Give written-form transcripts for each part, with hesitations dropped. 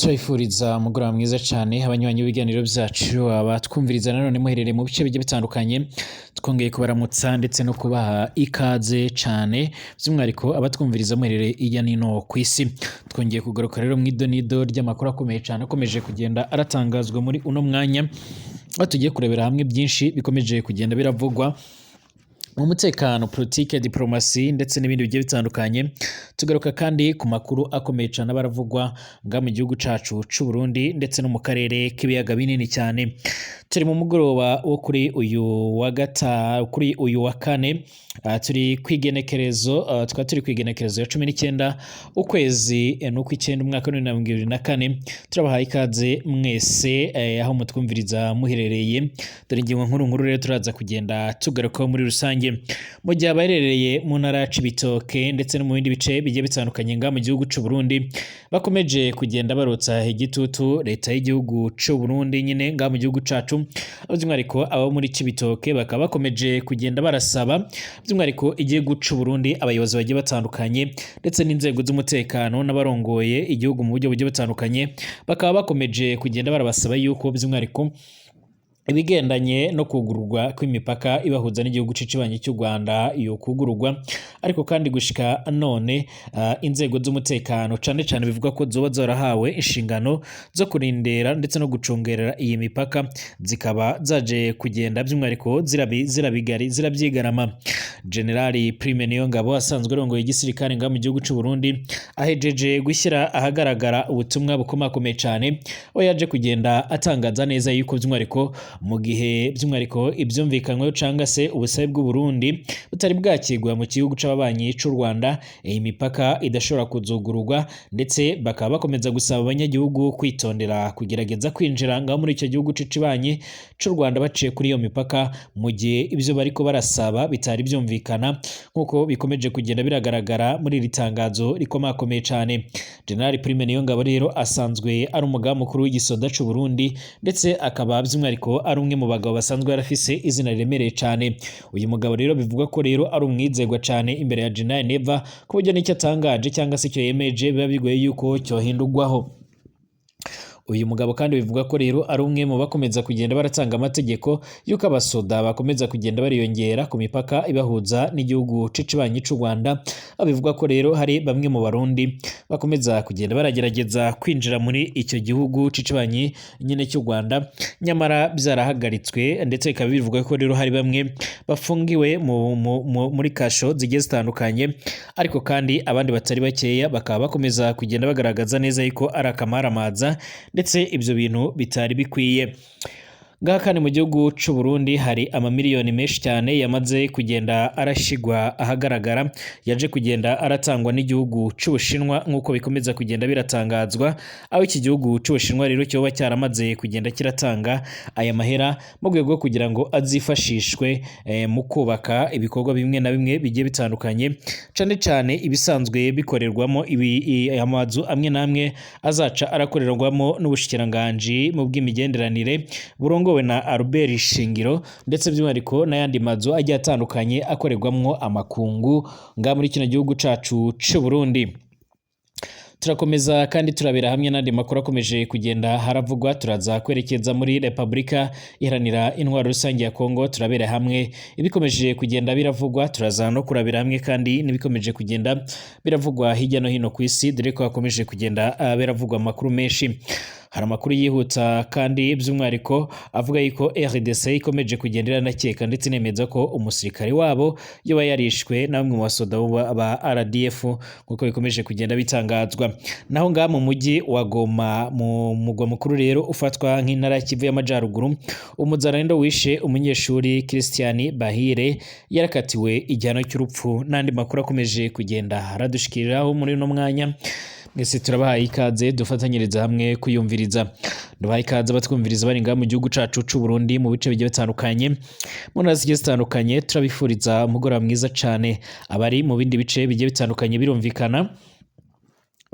turabifuriza umugoroba mwiza cyane abanywanyi b'ibiganiro byacu abatwumviriza nanone muherereye mu bice bigiye bitandukanye twongeye kubaramutsa ndetse no kubaha ikaze cyane by'umwihariko abatwumviriza muherereye ijya nino ku isi twongeye kugaruka rero mu idonido ry'amakuru akomeye cyane akomeje kugenda aratangazwa muri uno mwanya aho tugiye kurebera hamwe byinshi bikomeje kugenda biravugwa mu mutekano, politike, diplomasi ndetse n'ibindi bigiye bitandukanye. Tugaruka kandi ku makuru akomeye cyane abaravugwa nga mu gihugu cacu c'u Burundi ndetse no mu karere k'ibiyaga binini cyane. Turi mu mugoroba wo kuri uyu wa kane turi kwigenekerezo turi kwigenekerezo ya 19 ukwezi n'ukw'icyenda umwaka wa 2024 turabahaye ikaze mwese aho mutwumviriza muherereye. Dore ingingo nkuru rero turaza kugenda tugarukaho muri rusange mu gihe abaherereye mu ntara ya Cibitoke ndetse no mu bindi bice bigiye bitandukanye nga mu gihugu c'u Burundi bakomeje kugenda barotsa igitutu leta y'igihugu c'u Burundi nyine nga mu gihugu cacu, by'umwihariko abo muri Cibitoke bakaba bakomeje kugenda barasaba by'umwihariko igihugu c'u Burundi abayobozi bagiye batandukanye ndetse n'inzego z'umutekano n'abarongoye igihugu mu buryo bugiye butandukanye bakaba bakomeje kugenda barabasaba yuko by'umwihariko ibigendanye no kugururwa kw'imipaka ibahuza n'igihugu cicibanyi cy'u Rwanda yo kugururwa, ariko kandi gushika none inzego z'umutekano cane bivuga ko zoba zarahawe inshingano zo kurindera ndetse no gucungerera iyi mipaka zikaba zaje kugenda by'umwihariko zirabyigarama. Generali Prime Niyongabo asanzwe arongoye igisirikare nga mu gihugu c'u Burundi ahejeje gushyira ahagaragara ubutumwa bukomakomeye cyane aho yaje kugenda atangaza neza yuko by'umwihariko mu gihe by'umwihariko ibyumvikanyweho cyangwa se ubusabe bw'u Burundi butari bwakigwa mu gihugu c'ababanyi c'u Rwanda iyi mipaka idashobora kuzugururwa, ndetse bakaba bakomeza gusaba abanyagihugu kwitondera kugerageza kwinjira ngaho muri icyo gihugu cicibanyi c'u Rwanda baciye kuri iyo mipaka mu gihe ibyo bariko barasaba bitari byumvikana nk'uko bikomeje kugenda biragaragara muri iri tangazo rikomakomeye cyane. General Prime Niyongabo rero asanzwe ari umugaba mukuru w'igisoda c'u Burundi ndetse akaba by'umwihariko ari umwe mu bagabo basanzwe yarafise izina riremereye cyane. Uyu mugabo rero bivuga ko rero ari umwizerwa cyane imbere ya General Neva ku buryo n'icyo atangaje cyangwa se icyo yemeje biba bigoye yuko cyohindurwaho. Uyu mugabo kandi bivuga ko rero ari umwe mu bakomeza kugenda baratanga amategeko yuko abasoda bakomeza kugenda bariyongera ku mipaka ibahuza n'igihugu cicibanyi c'u Rwanda. Bivuga ko rero hari bamwe mu barundi bakomeza kugenda baragerageza kwinjira muri icyo gihugu cicibanyi nyine cy'u Rwanda, nyamara byarahagaritswe ndetse bikaba bivuga ko rero hari bamwe bafungiwe muri kasho zigiye zitandukanye, ariko kandi abandi batari bakeya bakaba bakomeza kugenda bagaragaza neza yuko ari akamaramaza ndetse ibyo bintu bitari bikwiye. Ngaha kandi mu gihugu c'u Burundi hari amamiliyoni menshi cyane yamaze kugenda arashigwa ahagaragara yaje kugenda aratangwa n'igihugu c'Ubushinwa nk'uko bikomeza kugenda biratangazwa, aho iki gihugu c'Ubushinwa rero cyoba cyaramaze kugenda kiratanga aya mahera mu rwego rwo kugira ngo azifashishwe mu kubaka ibikorwa bimwe na bimwe bigiye bitandukanye, cyane ibisanzwe bikorerwamo amazu amwe n'amwe azaca arakorerwamo n'ubushikiranganji mu bw'imigenderanire burongowe na Albert Shingiro ndetse by'umwihariko n'ayandi mazu agiye atandukanye akorerwamwo amakungu nga muri kino gihugu cacu c'u Burundi. Turakomeza kandi turabera hamwe n'andi makuru akomeje kugenda haravugwa. Turaza kwerekeza muri Republika Iharanira Intwaro Rusange ya Kongo, turabera hamwe ibikomeje kugenda biravugwa. Turaza no kurabera hamwe kandi n'ibikomeje kugenda biravugwa hirya no hino ku isi, dore ko hakomeje kugenda biravugwa amakuru menshi. Hari amakuru yihuta kandi by'umwihariko avuga yuko RDC ikomeje kugenda iranakeka ndetse nemeza ko umusirikare wabo yoba yarishwe na bamwe mu basoda ba RDF nk'uko bikomeje kugenda bitangazwa. Naho ngaha mu mujyi wa Goma mu mugwa mukuru rero ufatwa nk'intara Kivu y'Amajyaruguru, umuzarendo wishe umunyeshuri Christian Bahire yarakatiwe igihano cy'urupfu. N'andi makuru akomeje kugenda haradushikiriraho muri uno mwanya. Mwese turabahaye ikaze dufatanyiriza hamwe kuyumviriza. Ndabahaye ikaze abatwumviriza bari ngaha mu gihugu cacu c'u Burundi mu bice bigiye bitandukanye mu ntara zigiye zitandukanye, turabifuriza umugoroba mwiza cyane. Abari mu bindi bice bigiye bitandukanye birumvikana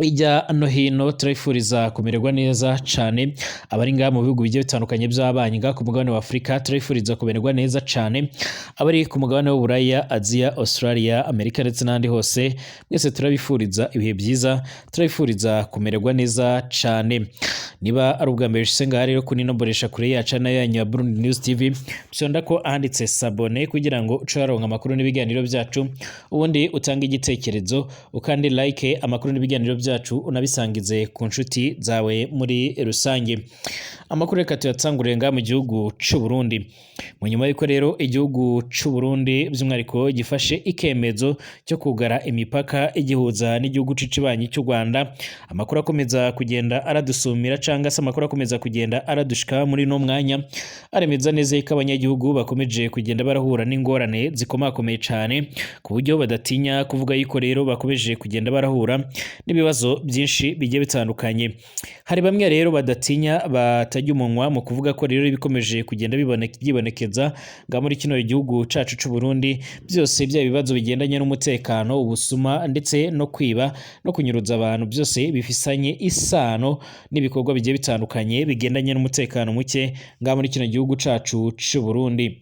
ijya no hino turayifuriza kumererwa neza cyane abari ngaha mu bihugu bigiye bitandukanye by'abanyi ngaha ku mugabane wa Afurika turayifuriza kumererwa neza cyane abari ku mugabane w'Uburaya, Aziya, Australia, Amerika ndetse n'ahandi hose mwese turabifuriza ibihe byiza, turabifuriza kumererwa neza cyane. Niba ari ubwa mbere ushyize ngaha rero kuri ino mbonesha kure yacu nayo yanyu ya Burundi News TV, bisonda ko ahanditse sabone kugira ngo uce waronka amakuru n'ibiganiro byacu, ubundi utange igitekerezo ukandi like amakuru n'ibiganiro byacu unabisangize ku nshuti zawe muri rusange. Amakuru reka tuyatangurire ngaha mu gihugu cy'u Burundi. Mu nyuma y'uko rero igihugu cy'u Burundi by'umwihariko gifashe ikemezo cyo kugara imipaka igihuza n'igihugu cicibanyi cy'u Rwanda, amakuru akomeza kugenda aradusumira cyangwa se amakuru akomeza kugenda aradushika muri no mwanya aremeza neza ko abanyagihugu bakomeje kugenda barahura n'ingorane zikomakomeye cyane ku buryo badatinya kuvuga yuko rero bakomeje kugenda barahura n'ibibazo byinshi bigiye bitandukanye. Hari bamwe rero badatinya batajya umunwa mu kuvuga ko rero ibikomeje kugenda byibonekeza nga muri kino gihugu cacu cy'u Burundi byose bya bibazo bigendanye n'umutekano, ubusuma ndetse no kwiba no kunyuruza abantu byose bifisanye isano n'ibikorwa bigiye bitandukanye bigendanye n'umutekano muke nga muri kino gihugu cacu cy'u Burundi.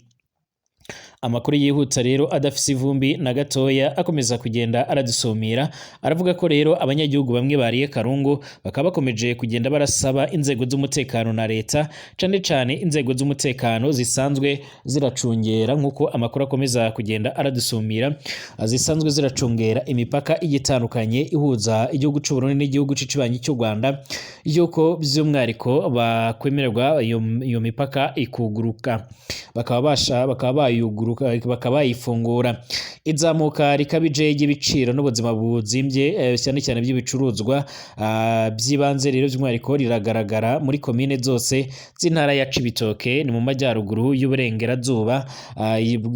Amakuru yihuta rero adafise ivumbi na gatoya akomeza kugenda aradusumira, aravuga ko rero abanyagihugu bamwe bariye karungu bakaba bakomeje kugenda barasaba inzego z'umutekano na leta, cane cane inzego z'umutekano zisanzwe ziracungera nk'uko amakuru akomeza kugenda aradusumira, zisanzwe ziracungera imipaka igitandukanye ihuza igihugu cy'u Burundi n'igihugu cicibanyi cy'u Rwanda, yuko by'umwihariko bakwemererwa iyo mipaka ikuguruka bakaba bayifungura. Izamuka rikabije ry'ibiciro n'ubuzima buzimbye cyane cyane by'ibicuruzwa by'ibanze rero by'umwihariko riragaragara muri komine zose z'intara ya Cibitoke ni mu majyaruguru y'uburengerazuba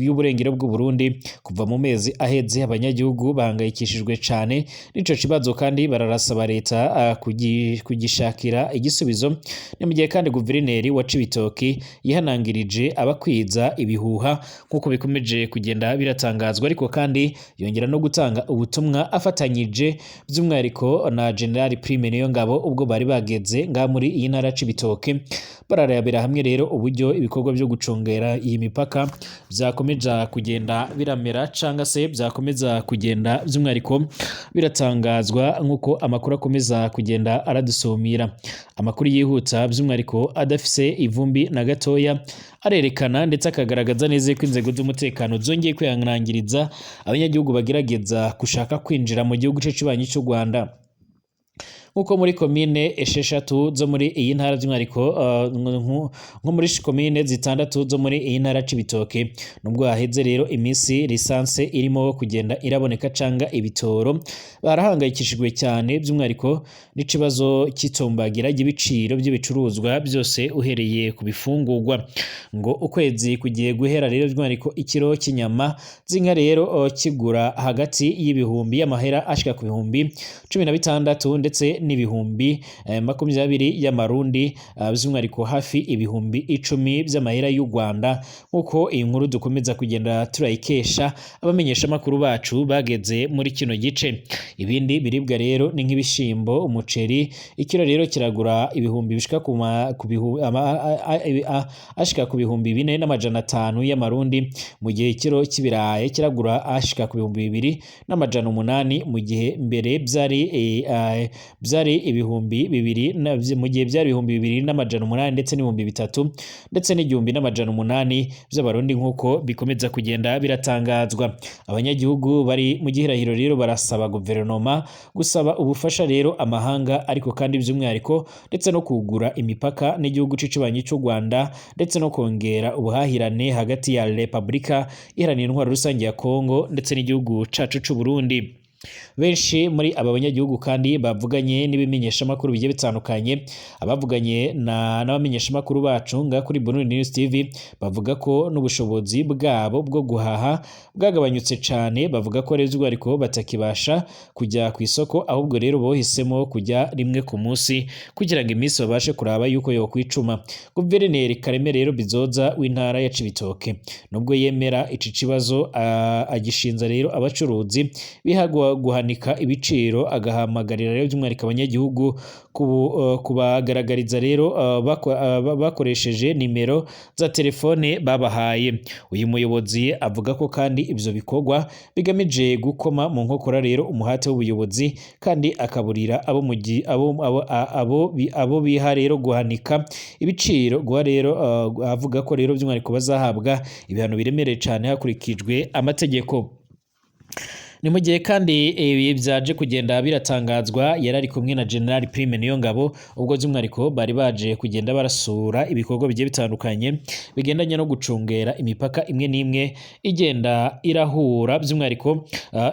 y'uburengero bw'u Burundi. Kuva mu mezi aheze abanyagihugu bahangayikishijwe cyane n'ico kibazo kandi bararasaba leta kugishakira igisubizo. Ni mu gihe kandi guverineri wa Cibitoke yihanangirije abakwiza ibihuha nk'uko bikomeje kugenda biratangazwa, ariko kandi yongera no gutanga ubutumwa afatanyije by'umwihariko na General Prime Niyongabo ubwo bari bageze nga muri iyi ntara Cibitoke, bararabira hamwe rero uburyo ibikorwa byo gucungera iyi mipaka byakomeza kugenda biramera cyangwa se byakomeza kugenda by'umwihariko biratangazwa nk'uko amakuru akomeza kugenda aradusumira. Amakuru yihuta by'umwihariko adafise ivumbi na gatoya arerekana ndetse akagaragaza neza ko inzego z'umutekano zongeye kwihanangiriza abanyagihugu bagerageza gushaka kwinjira mu gihugu cicibanyi cy'u Rwanda. Nkuko muri komine esheshatu zo muri iyi ntara by'umwihariko nko muri komine zitandatu zo muri iyi ntara Cibitoke, nubwo haheze rero iminsi lisanse irimo kugenda iraboneka canga ibitoro, barahangayikishijwe cyane by'umwihariko n'ikibazo cy'itombagira ry'ibiciro by'ibicuruzwa byose uhereye ku bifungurwa. Ngo ukwezi kugiye guhera rero by'umwihariko ikiro cy'inyama z'inka rero kigura hagati y'ibihumbi y'amahera ashika ku bihumbi 16 ndetse n'ibihumbi 20 y'amarundi, by'umwihariko hafi ibihumbi 10 by'amahera y'u Rwanda, nk'uko iyi nkuru dukomeza kugenda turayikesha abamenyesha makuru bacu bageze muri kino gice. Ibindi biribwa rero ni nk'ibishimbo, umuceri, ikiro rero kiragura ibihumbi bishika ashika ku bihumbi 4,500 y'amarundi, mu gihe ikiro cy'ibirayi kiragura ashika ku bihumbi 2,800 mu gihe mbere byari ibihumbi 2 mu gihe byari ibihumbi 2,800 ndetse n'ibihumbi 3 ndetse n'igihumbi 1,800 by'abarundi nk'uko bikomeza kugenda biratangazwa. Abanyagihugu bari mu gihirahiro rero barasaba guverinoma gusaba ubufasha rero amahanga, ariko kandi by'umwihariko ndetse no kugura imipaka n'igihugu cicibanyi cy'u Rwanda ndetse no kongera ubuhahirane hagati ya Repubulika Iharanira Intwaro Rusange ya Kongo ndetse n'igihugu cacu cy'u Burundi. Benshi muri aba banyagihugu kandi bavuganye n'ibimenyesha makuru bigiye bitandukanye, abavuganye n'abamenyesha makuru bacu nga kuri Burundi News TV bavuga ko n'ubushobozi bwabo bwo guhaha bwagabanyutse cyane, bavuga ko rero ariko batakibasha kujya ku isoko, ahubwo rero bohisemo kujya rimwe ku munsi kugira ngo iminsi babashe kuraba yuko yo kwicuma. Guverineri Kareme rero Bizoza w'intara ya Cibitoke nubwo yemera ici kibazo agishinza rero abacuruzi bihagwa guhanika ibiciro, agahamagarira rero by'umwihariko abanyagihugu kubagaragariza rero bakoresheje nimero za telefone babahaye. Uyu muyobozi avuga ko kandi ivyo bikorwa bigamije gukoma mu nkokora rero umuhate w'ubuyobozi kandi akaburira abo biha rero guhanika ibiciro guha rero avuga ko rero by'umwihariko bazahabwa ibihano biremereye cyane hakurikijwe amategeko. Ni mu gihe kandi ibi byaje kugenda biratangazwa yari ari kumwe na General Prime Niyongabo ubwo by'umwihariko bari baje kugenda barasura ibikorwa bigiye bitandukanye bigendanye no gucungera imipaka imwe n'imwe igenda irahura by'umwihariko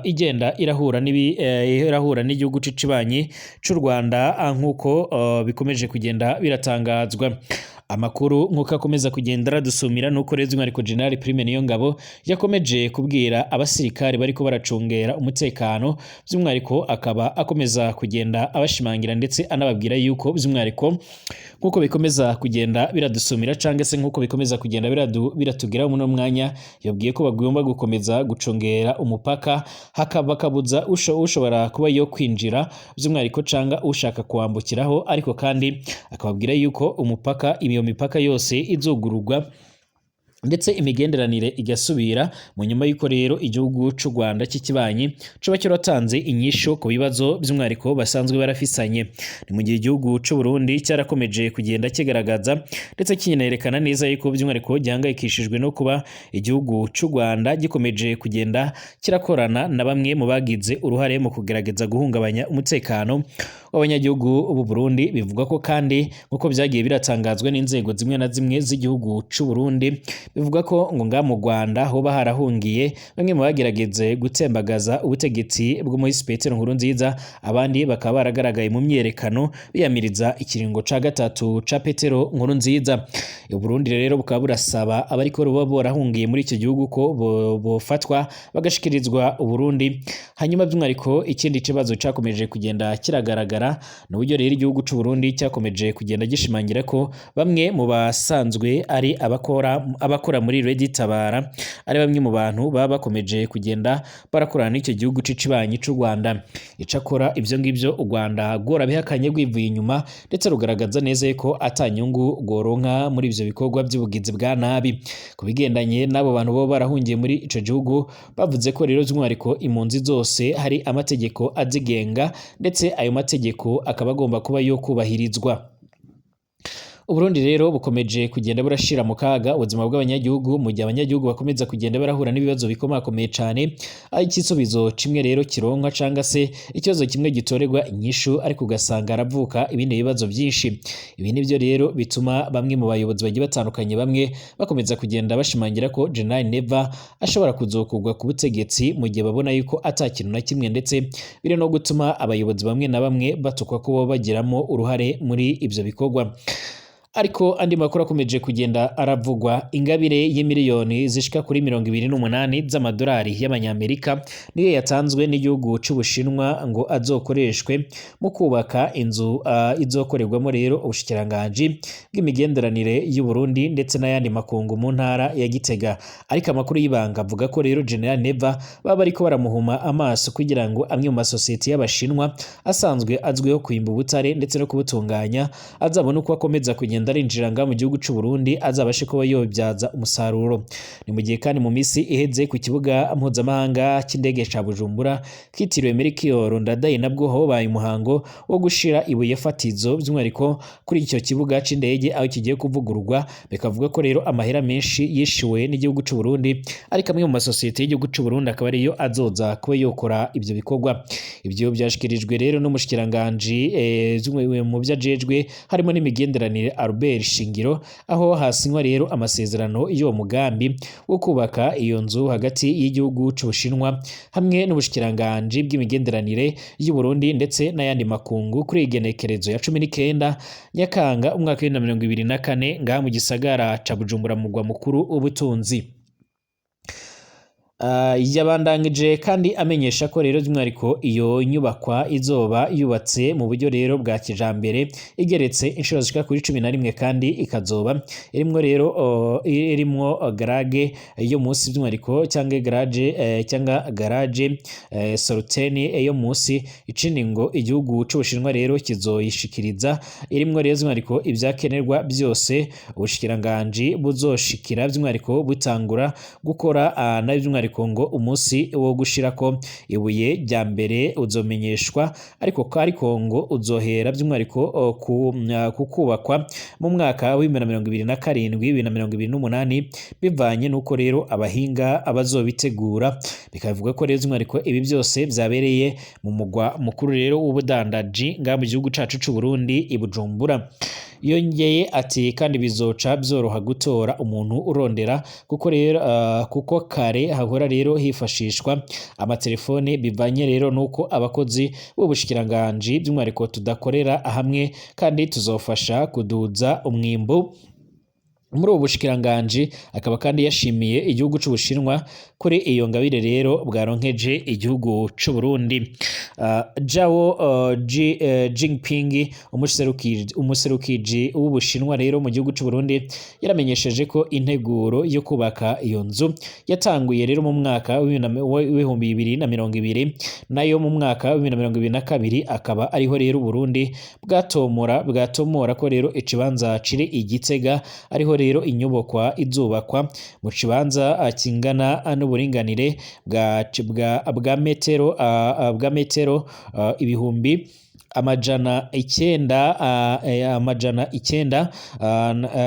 igenda irahura n'igihugu cicibanyi c'u Rwanda nk'uko bikomeje kugenda biratangazwa. Amakuru nk'uko akomeza kugenda aradusumira nuko rero by'umwihariko General Prime Niyongabo yakomeje kubwira abasirikare bariko baracungera umutekano by'umwihariko akaba akomeza kugenda abashimangira ndetse anababwira yuko by'umwihariko nk'uko bikomeza kugenda biradusumira canke se nk'uko bikomeza kugenda biratugira mu mwanya yabwiye ko bagomba gukomeza gucungera umupaka bakabuza ushobora kuba yo kwinjira by'umwihariko canga ushaka kuwambukiraho, ariko kandi akababwira yuko umupaka iyo mipaka yose izugururwa ndetse imigenderanire igasubira mu nyuma y'uko rero igihugu c'u Rwanda cy'ikibanyi coba cyaratanze inyisho ku bibazo by'umwihariko basanzwe barafisanye. Ni mu gihe igihugu c'u Burundi cyarakomeje kugenda kigaragaza ndetse kinerekana neza yuko by'umwihariko gihangayikishijwe no kuba igihugu c'u Rwanda gikomeje kugenda kirakorana na bamwe mu bagize uruhare mu kugerageza guhungabanya umutekano w'abanyagihugu b'u Burundi. Bivuga ko kandi nk'uko byagiye biratangazwa n'inzego zimwe na zimwe z'igihugu c'u Burundi bivuga ko ngo nga mu Rwanda hoba harahungiye bamwe mu bagerageze gutembagaza ubutegetsi bw'umuhisi Petero Nkurunziza, abandi bakaba baragaragaye mu myerekano biyamiriza ikiringo ca gatatu ca Petero Nkurunziza. U Burundi rero bukaba burasaba abariko ruba borahungiye muri icyo gihugu ko bofatwa bagashikirizwa u Burundi. Hanyuma by'umwihariko ikindi kibazo cyakomeje kugenda kiragaragara n'uburyo rero igihugu c'u Burundi cyakomeje kugenda gishimangira ko bamwe mu basanzwe ari abakora muri Red Tabara ari bamwe mu bantu baba bakomeje kugenda barakorana n'icyo gihugu c'icibanyi c'u Rwanda. Icakora ivyo ngivyo u Rwanda rworabihakanye rwivuye inyuma ndetse rugaragaza neza ko atanyungu goronka muri ivyo bikorwa by'ubugizi bwa nabi. Kubigendanye n'abo bantu bo barahungiye muri ico gihugu bavuze ko rero by'umwihariko impunzi zose hari amategeko azigenga ndetse ayo mategeko akaba agomba kuba yo kubahirizwa. Uburundi rero bukomeje kugenda burashira mu kaga ubuzima bw'abanyagihugu mu gihe abanyagihugu bakomeza kugenda barahura n'ibibazo bikomakomeye cyane. Ikisubizo kimwe rero kironka canga se ikibazo kimwe gitorerwa inyishu ariko ugasanga aravuka ibindi bibazo byinshi. Ibi nivyo rero bituma bamwe mu bayobozi bagiye batandukanye bamwe bakomeza kugenda bashimangira ko General Neva ashobora kuzokugwa ku butegetsi mu gihe babona yuko atakintu na kimwe, ndetse biri no gutuma abayobozi bamwe na bamwe batukwa ko bagiramo uruhare muri ivyo bikorwa. Ariko andi makuru akomeje kugenda aravugwa. Ingabire y'imiliyoni zishika kuri 28 z'amadolari y'abanyamerika niyo yatanzwe n'igihugu c'Ubushinwa ngo azokoreshwe mu kubaka inzu izokorerwamo rero ubushikiranganji bw'imigenderanire y'u Burundi ndetse n'ayandi makungu mu ntara ya Gitega. Ariko amakuru y'ibanga avuga ko rero General Neva baba ariko baramuhuma amaso kugira ngo amwe mu masosiyete y'Abashinwa asanzwe azwiho kwimba ubutare ndetse no kubutunganya azabona uko akomeza kugenda arinjira nga mu gihugu c'u Burundi azabashe kuba yobyaza umusaruro. Ni mu gihe kandi mu misi iheze ku kibuga mpuzamahanga cy'indege ca Bujumbura kitiriwe Melchior Ndadaye nabwo hobaye umuhango wo gushira ibuye fatizo by'umwihariko kuri icyo kibuga c'indege aho kigiye kuvugururwa. Bikavuga ko rero amahera menshi yishiwe n'igihugu c'u Burundi, ariko amwe mu masosiyete y'igihugu c'u Burundi akaba ariyo azoza kuba yokora ivyo bikorwa. Ibyo byashikirijwe rero n'umushikiranganje mu byajejwe harimo n'imigenderanire Albert Shingiro, aho hasinywa rero amasezerano y'uwo mugambi wo kubaka iyo nzu hagati y'igihugu c'Ubushinwa hamwe n'ubushikiranganje bw'imigenderanire y'u Burundi ndetse n'ayandi makungu kuri igenekerezo ya 19 Nyakanga umwaka wa 2024 ngaha mu gisagara ca Bujumbura mu mugwa mukuru w'ubutunzi. yabandangije kandi amenyesha ko rero by'umwihariko iyo nyubakwa izoba yubatse mu buryo rero bwa kijambere igeretse inshuro zishika kuri 11 kandi ikazoba irimwo garage yo musi by'umwihariko cyangwa garage soruteni yo musi icindi ngo igihugu c'Ubushinwa rero kizoyishikiriza irimwo rero by'umwihariko ibyakenerwa byose ubushikiranganji buzoshikira by'umwihariko butangura gukora na by'umwihariko ngo umunsi wo gushirako ibuye rya mbere uzomenyeshwa ariko ngo uzohera by'umwihariko kubakwa mu mwaka wa 2027 2028 bivanye nuko rero abahinga abazobitegura bikavuga ko rero by'umwihariko ibi byose byabereye mu mugwa mukuru rero w'ubudandaji nga mu gihugu cacu c'u Burundi i Bujumbura. Yongeye ati kandi bizoca byoroha gutora umuntu urondera kuko kare hahora rero hifashishwa amatelefone bivanye rero nuko abakozi b'ubushikiranganji by'umwihariko tudakorera hamwe kandi tuzofasha kuduza umwimbu muri ubu bushikiranganji akaba kandi yashimiye igihugu c'Ubushinwa kuri iyo ngabire rero bwaronkeje igihugu c'u Burundi. Zhao Jinping umuserukiji w'Ubushinwa rero mu gihugu c'u Burundi yaramenyesheje ko integuro yo kubaka iyo nzu yatanguye rero mu mwaka wa 2020 nayo mu mwaka wa 2022 akaba ariho rero Burundi bwatomora ko rero ikibanza kiri Igitega ariho rero inyubakwa izubakwa mu kibanza kingana n'uburinganire bwa metero ibihumbi amajana icyenda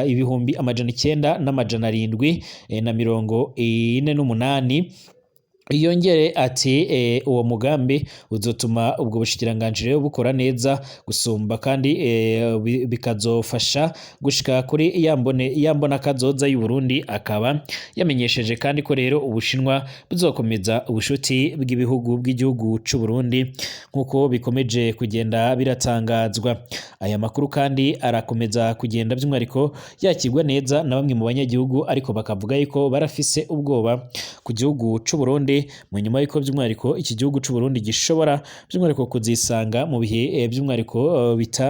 ibihumbi amajana icyenda n'amajana 748. Yongere ati uwo mugambi uzotuma ubwo bushikiranganji rero bukora neza gusumba kandi bikazofasha gushika kuri yambona kazoza y'u Burundi. Akaba yamenyesheje kandi ko rero Ubushinwa buzokomeza ubushuti bw'ibihugu bw'igihugu c'u Burundi nkuko bikomeje kugenda biratangazwa. Aya makuru kandi arakomeza kugenda by'umwihariko yakigwa neza na bamwe mu banyagihugu ariko bakavuga yuko barafise ubwoba ku gihugu c'u Burundi mu nyuma y'uko by'umwihariko iki gihugu c'u Burundi gishobora by'umwihariko kuzisanga mu bihe by'umwihariko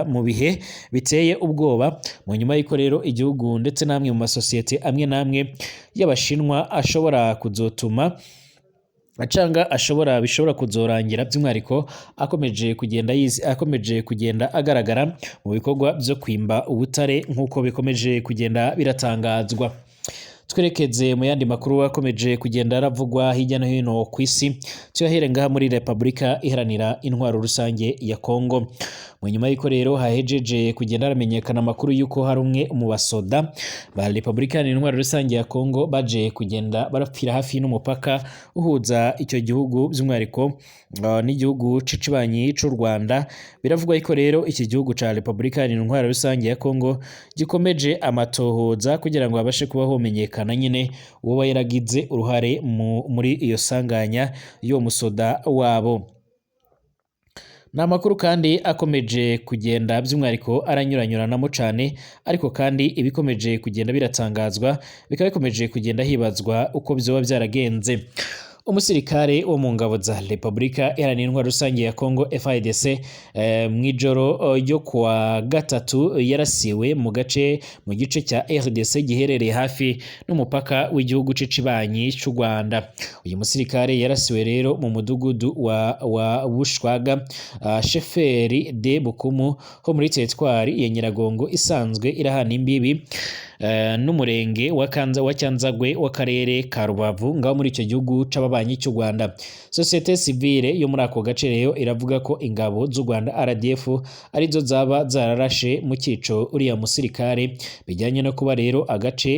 mu bihe biteye ubwoba mu nyuma y'uko rero igihugu ndetse namwe mu masosiyete amwe namwe y'Abashinwa ashobora kuzotuma bishobora kuzorangira by'umwihariko akomeje kugenda agaragara mu bikorwa byo kwimba ubutare nk'uko bikomeje kugenda biratangazwa. Twerekeze mu yandi makuru akomeje kugenda aravugwa hirya no hino ku isi tuyahere ngaha muri Repubulika Iharanira Intwaro Rusange ya Kongo. Mu nyuma y'uko rero hahejeje kugenda haramenyekana amakuru y'uko hari umwe mu basoda ba Repubulika Iharanira Intwaro Rusange ya Kongo baje kugenda barapfira hafi n'umupaka uhuza icyo gihugu by'umwihariko n'igihugu cicibanyi c'u Rwanda. Biravugwa yuko rero iki gihugu ca Repubulika Iharanira Intwaro Rusange ya Kongo gikomeje amatohoza kugira ngo babashe kuba homenyekana nyine uwo yaragize uruhare muri iyo sanganya yo musoda wabo. Namakuru kandi akomeje kugenda by'umwihariko aranyuranyuranamo cyane ariko kandi ibikomeje kugenda biratangazwa bikaba bikomeje kugenda hibazwa uko byoba byaragenze. Umusirikare wo mu ngabo za Repubulika Iharanira Intwaro Rusange ya Kongo FARDC mwijoro ryo kwa gatatu yarasiwe mu gice cya RDC giherereye hafi n'umupaka w'igihugu c'icibanyi c'u Rwanda. Uyu musirikare yarasiwe rero mu mudugudu wa Bushwaga Sheferi de Bukumu ho muri teritwari ya Nyiragongo isanzwe irahana imbibi n'umurenge wa Cyanzagwe w'akarere ka Rubavu ngaho muri icyo gihugu c'ababanyi cy'u Rwanda. Societe civile yo muri ako gace rero iravuga ko ingabo z'u Rwanda RDF arizo zaba zararashe mu cyico uriya musirikare bijyanye no kuba rero agace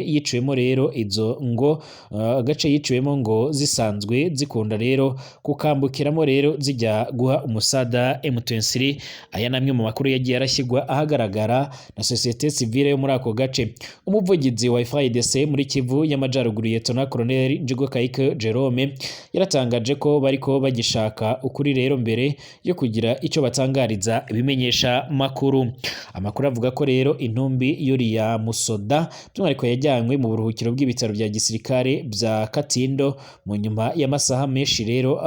yiciwemo ngo zisanzwe zikunda rero kukambukiramo rero zijya guha umusada M23. Aya namwe mu makuru yagiye arashyirwa ahagaragara na Societe civile yo muri ako gace. umuvugizi wa FARDC muri Kivu y'Amajyaruguru Lieutenant Colonel Njigo Kayike Jerome yaratangaje ko bariko bagishaka ukuri rero mbere yo kugira icyo batangariza ibimenyesha makuru. Amakuru avuga ko rero intumbi yuriya musoda by'umwihariko yajyanywe mu buruhukiro bw'ibitaro bya gisirikare bya Katindo mu nyuma y'amasaha menshi rero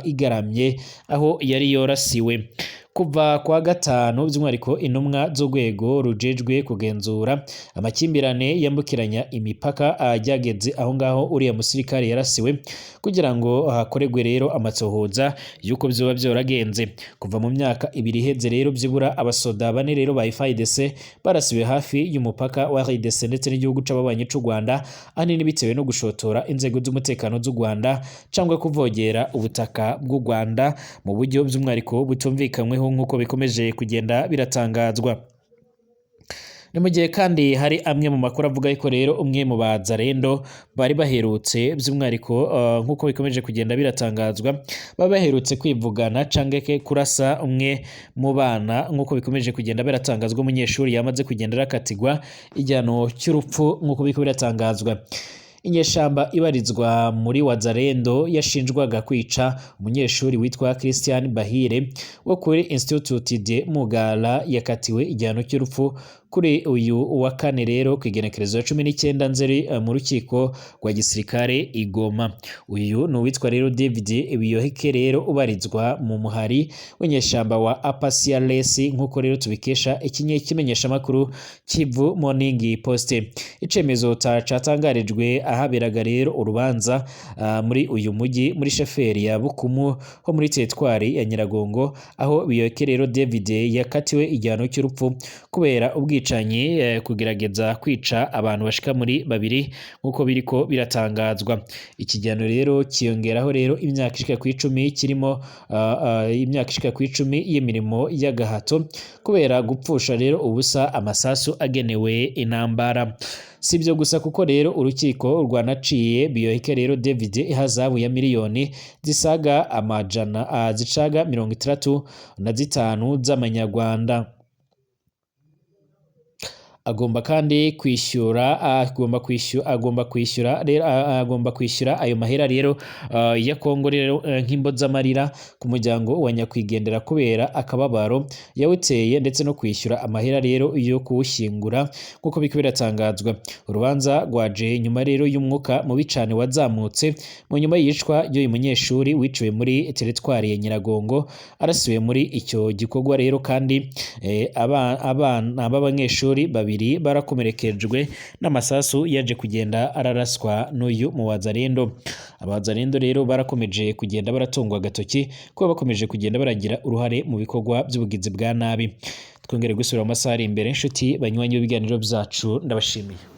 igaramye aho yari yorasiwe. Kuva kwa gatanu by'umwihariko intumwa z'urwego rujejwe kugenzura amakimbirane yambukiranya imipaka ajyageze aho ngaho uriya musirikare yarasiwe kugira ngo hakoregwe rero amatsohoza yuko byoba byoragenze. Kuva mu myaka ibiri iheze rero byibura abasoda bane rero ba FARDC barasiwe hafi y'umupaka wa RDC ndetse n'igihugu c'ababanyi c'u Rwanda, ahanini bitewe no gushotora inzego z'umutekano z'u Rwanda cyangwa kuvogera ubutaka bw'u Rwanda mu buryo by'umwihariko butumvikanyweho nk'uko bikomeje kugenda biratangazwa. Ni mu gihe kandi hari amwe mu makuru avuga ko rero umwe mu bazarendo bari baherutse by'umwihariko nk'uko bikomeje kugenda biratangazwa baba baherutse kwivugana canke kurasa umwe mu bana nk'uko bikomeje kugenda biratangazwa. Umunyeshuri yamaze kugenda rakatigwa igihano cy'urupfu nk'uko biko biratangazwa. Inyeshamba ibarizwa muri Wazalendo yashinjwaga kwica umunyeshuri witwa Christian Bahire wo kuri Institut de Mugala yakatiwe igihano cy'urupfu kuri uyu wa kane rero ku igenekerezo ya 19 Nzeri mu rukiko rwa gisirikare Igoma. Uyu ni uwitwa rero David Biyoheke rero ubarizwa mu muhari w'inyeshamba wa Apasia Lesi nk'uko rero tubikesha ikimenyesha makuru Kivu Morning Post. Icemezo catangarijwe ahaberaga rero urubanza muri uyu mujyi muri sheferi ya Bukumu ho muri teritwari ya Nyiragongo, aho Biyoheke rero David yakatiwe igihano cy'urupfu kubera kugerageza kwica abantu bashika muri babiri nk'uko biriko biratangazwa. Iki gihano rero kiyongeraho rero imyaka ishika ku 10 kirimo imyaka ishika ku 10 y'imirimo y'agahato kubera gupfusha rero ubusa amasasu agenewe intambara. Si ibyo gusa kuko rero urukiko rwanaciye Biyoheke rero David ihazabu ya miliyoni zisaga amajana zicaga 65 z'amanyarwanda. Agomba kandi kwishyura ayo mahera rero ya Kongo rero nk'imbo z'amarira ku muryango wa nyakwigendera kubera akababaro yawuteye ndetse no kwishyura amahera rero yo kuwushyingura nk'uko biko biratangazwa. Urubanza rwaje nyuma rero y'umwuka mu bicane wazamutse mu nyuma yicwa y'uyu munyeshuri wiciwe muri teritwari ya Nyiragongo arasiwe muri icyo gikorwa rero kandi abana b'abanyeshuri babiri barakomerekejwe n'amasasu yaje kugenda araraswa n'uyu mu Wazalendo. Abazalendo rero barakomeje kugenda baratungwa agatoki kuba bakomeje kugenda baragira uruhare mu bikorwa by'ubugizi bwa nabi. Twongere gusubira mu masaha ari imbere inshuti banywanyi b'ibiganiro byacu ndabashimiye.